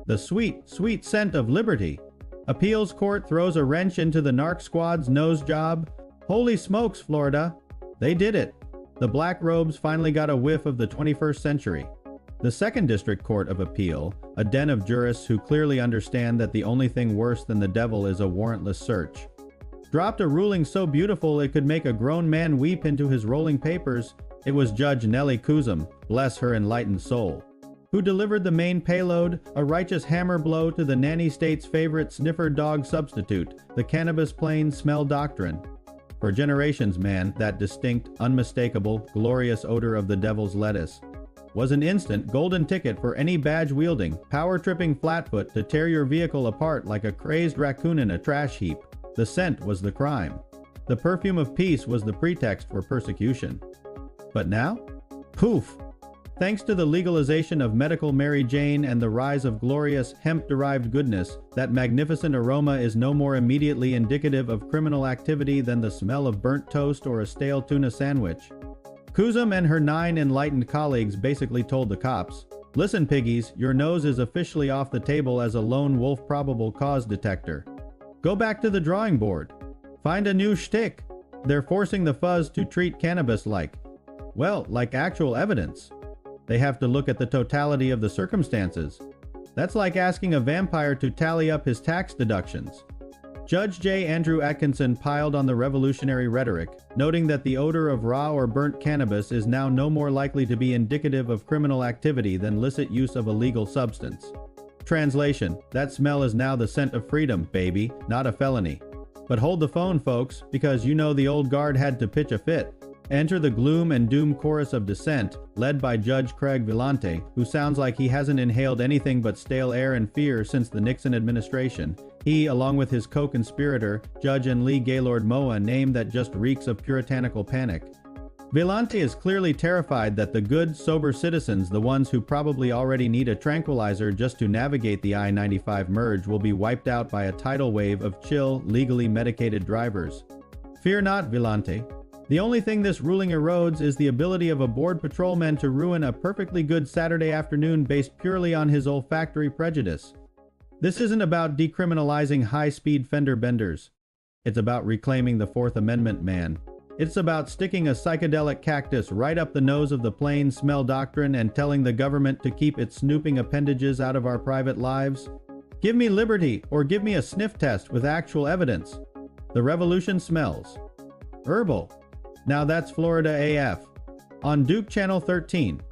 The sweet, sweet scent of liberty. Appeals court throws a wrench into the narc squad's nose job. Holy smokes, Florida. They did it. The black robes finally got a whiff of the 21st century. The Second District Court of Appeal, a den of jurists who clearly understand that the only thing worse than the devil is a warrantless search, dropped a ruling so beautiful it could make a grown man weep into his rolling papers. It was Judge Nellie Kuzum, bless her enlightened soul, who delivered the main payload, a righteous hammer blow to the nanny state's favorite sniffer dog substitute, the cannabis plain smell doctrine. For generations, man, that distinct, unmistakable, glorious odor of the devil's lettuce was an instant golden ticket for any badge-wielding, power-tripping flatfoot to tear your vehicle apart like a crazed raccoon in a trash heap. The scent was the crime. The perfume of peace was the pretext for persecution. But now? Poof! Thanks to the legalization of medical Mary Jane and the rise of glorious hemp-derived goodness, that magnificent aroma is no more immediately indicative of criminal activity than the smell of burnt toast or a stale tuna sandwich. Kuzum and her 9 enlightened colleagues basically told the cops, "Listen, piggies, your nose is officially off the table as a lone wolf probable cause detector. Go back to the drawing board. Find a new shtick. They're forcing the fuzz to treat cannabis like actual evidence. They have to look at the totality of the circumstances. That's like asking a vampire to tally up his tax deductions." Judge J. Andrew Atkinson piled on the revolutionary rhetoric, noting that the odor of raw or burnt cannabis is now no more likely to be indicative of criminal activity than licit use of a legal substance. Translation: that smell is now the scent of freedom, baby, not a felony. But hold the phone, folks, because you know the old guard had to pitch a fit. Enter the gloom and doom chorus of dissent, led by Judge Craig Vellante, who sounds like he hasn't inhaled anything but stale air and fear since the Nixon administration. He, along with his co-conspirator, Judge Enli Gaylord Moa, name that just reeks of puritanical panic. Vellante is clearly terrified that the good, sober citizens, the ones who probably already need a tranquilizer just to navigate the I-95 merge, will be wiped out by a tidal wave of chill, legally medicated drivers. Fear not, Vellante. The only thing this ruling erodes is the ability of a bored patrolman to ruin a perfectly good Saturday afternoon based purely on his olfactory prejudice. This isn't about decriminalizing high-speed fender benders. It's about reclaiming the Fourth Amendment, man. It's about sticking a psychedelic cactus right up the nose of the plain smell doctrine and telling the government to keep its snooping appendages out of our private lives. Give me liberty, or give me a sniff test with actual evidence. The revolution smells herbal. Now that's Florida AF. On Duke Channel 13.